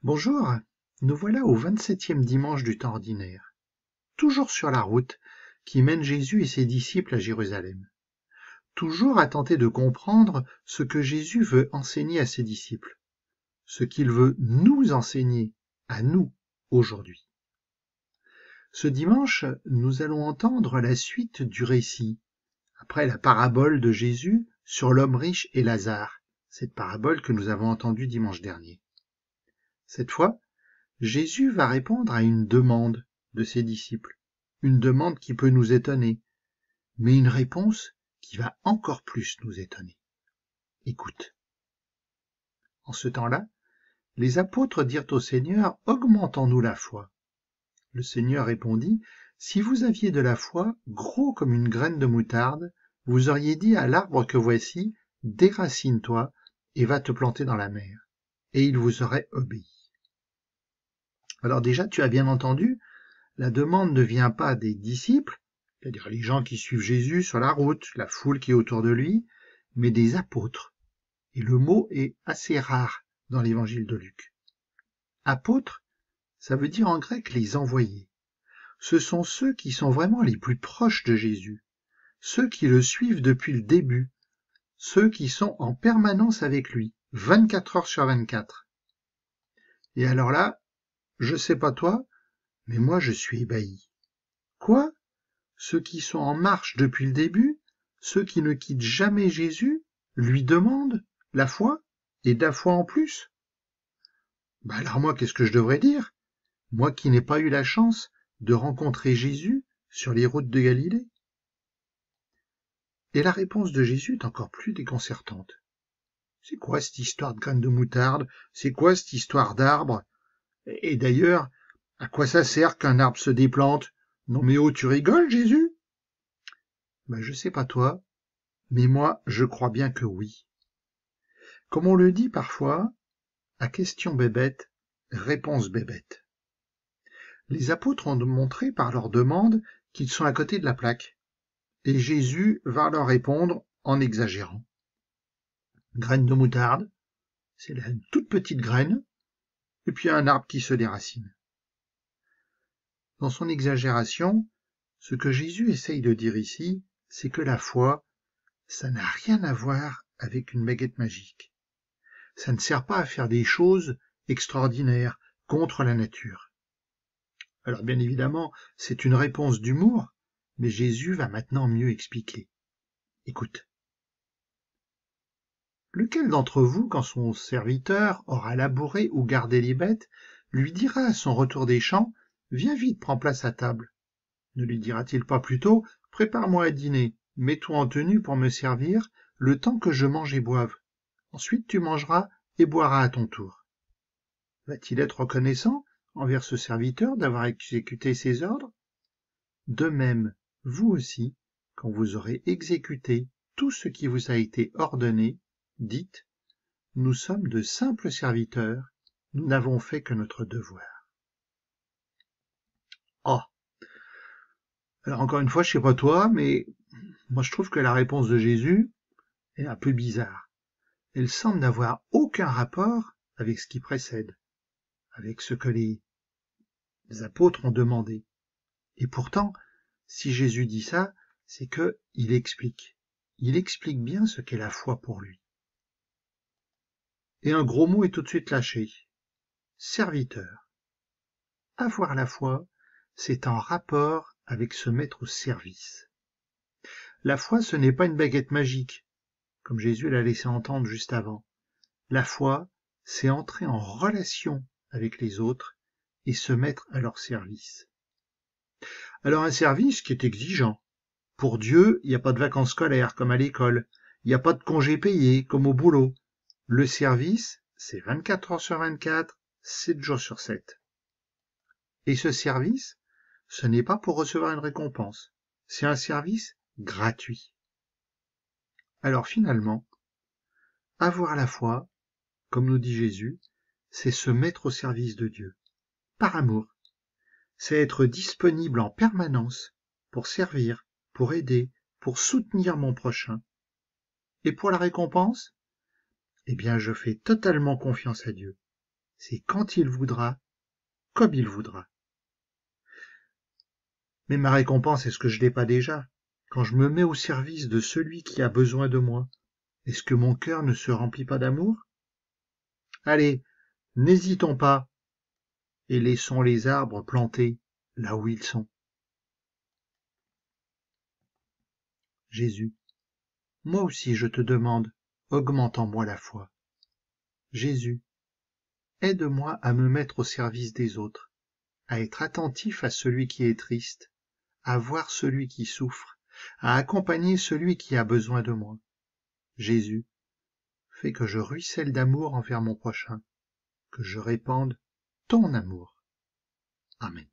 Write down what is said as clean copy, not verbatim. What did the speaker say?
Bonjour, nous voilà au 27e dimanche du temps ordinaire, toujours sur la route qui mène Jésus et ses disciples à Jérusalem, toujours à tenter de comprendre ce que Jésus veut enseigner à ses disciples, ce qu'il veut nous enseigner à nous aujourd'hui. Ce dimanche, nous allons entendre la suite du récit, après la parabole de Jésus sur l'homme riche et Lazare, cette parabole que nous avons entendue dimanche dernier. Cette fois, Jésus va répondre à une demande de ses disciples, une demande qui peut nous étonner, mais une réponse qui va encore plus nous étonner. Écoute. En ce temps-là, les apôtres dirent au Seigneur, « Augmentons-nous la foi. » Le Seigneur répondit, « Si vous aviez de la foi, gros comme une graine de moutarde, vous auriez dit à l'arbre que voici, déracine-toi et va te planter dans la mer, et il vous aurait obéi. » Alors déjà, tu as bien entendu, la demande ne vient pas des disciples, c'est-à-dire les gens qui suivent Jésus sur la route, la foule qui est autour de lui, mais des apôtres. Et le mot est assez rare dans l'évangile de Luc. Apôtres, ça veut dire en grec les envoyés. Ce sont ceux qui sont vraiment les plus proches de Jésus, ceux qui le suivent depuis le début, ceux qui sont en permanence avec lui, 24 heures sur 24. Et alors là, je sais pas toi, mais moi je suis ébahi. Quoi? Ceux qui sont en marche depuis le début, ceux qui ne quittent jamais Jésus, lui demandent la foi, et de la foi en plus? Alors moi, qu'est-ce que je devrais dire? Moi qui n'ai pas eu la chance de rencontrer Jésus sur les routes de Galilée. Et la réponse de Jésus est encore plus déconcertante. C'est quoi cette histoire de graines de moutarde? C'est quoi cette histoire d'arbre? Et d'ailleurs, à quoi ça sert qu'un arbre se déplante? Non mais oh, tu rigoles, Jésus? Je sais pas toi, mais moi, je crois bien que oui. Comme on le dit parfois, à question bébête, réponse bébête. Les apôtres ont montré par leur demande qu'ils sont à côté de la plaque, et Jésus va leur répondre en exagérant. Graine de moutarde, c'est la toute petite graine, et puis un arbre qui se déracine. Dans son exagération, ce que Jésus essaye de dire ici, c'est que la foi, ça n'a rien à voir avec une baguette magique. Ça ne sert pas à faire des choses extraordinaires contre la nature. Alors bien évidemment, c'est une réponse d'humour, mais Jésus va maintenant mieux expliquer. Écoute. Lequel d'entre vous, quand son serviteur aura labouré ou gardé les bêtes, lui dira à son retour des champs, « Viens vite, prends place à table » Ne lui dira-t-il pas plutôt, « Prépare-moi à dîner, mets-toi en tenue pour me servir, le temps que je mange et boive. Ensuite tu mangeras et boiras à ton tour. » Va-t-il être reconnaissant envers ce serviteur d'avoir exécuté ses ordres? De même, vous aussi, quand vous aurez exécuté tout ce qui vous a été ordonné, dites, nous sommes de simples serviteurs, nous n'avons fait que notre devoir. Oh! Alors encore une fois, je sais pas toi, mais moi je trouve que la réponse de Jésus est un peu bizarre. Elle semble n'avoir aucun rapport avec ce qui précède, avec ce que les apôtres ont demandé. Et pourtant, si Jésus dit ça, c'est que il explique bien ce qu'est la foi pour lui. Et un gros mot est tout de suite lâché. Serviteur. Avoir la foi, c'est en rapport avec se mettre au service. La foi, ce n'est pas une baguette magique, comme Jésus l'a laissé entendre juste avant. La foi, c'est entrer en relation avec les autres et se mettre à leur service. Alors un service qui est exigeant. Pour Dieu, il n'y a pas de vacances scolaires comme à l'école, il n'y a pas de congés payés comme au boulot. Le service, c'est 24 heures sur 24, 7 jours sur 7. Et ce service, ce n'est pas pour recevoir une récompense, c'est un service gratuit. Alors finalement, avoir la foi, comme nous dit Jésus, c'est se mettre au service de Dieu, par amour. C'est être disponible en permanence pour servir, pour aider, pour soutenir mon prochain. Et pour la récompense? Eh bien, je fais totalement confiance à Dieu. c'est quand il voudra, comme il voudra. Mais ma récompense, est-ce que je l'ai pas déjà? Quand je me mets au service de celui qui a besoin de moi, est-ce que mon cœur ne se remplit pas d'amour? Allez, n'hésitons pas et laissons les arbres plantés là où ils sont. Jésus, moi aussi je te demande, augmente en moi la foi. Jésus, aide-moi à me mettre au service des autres, à être attentif à celui qui est triste, à voir celui qui souffre, à accompagner celui qui a besoin de moi. Jésus, fais que je ruisselle d'amour envers mon prochain, que je répande ton amour. Amen.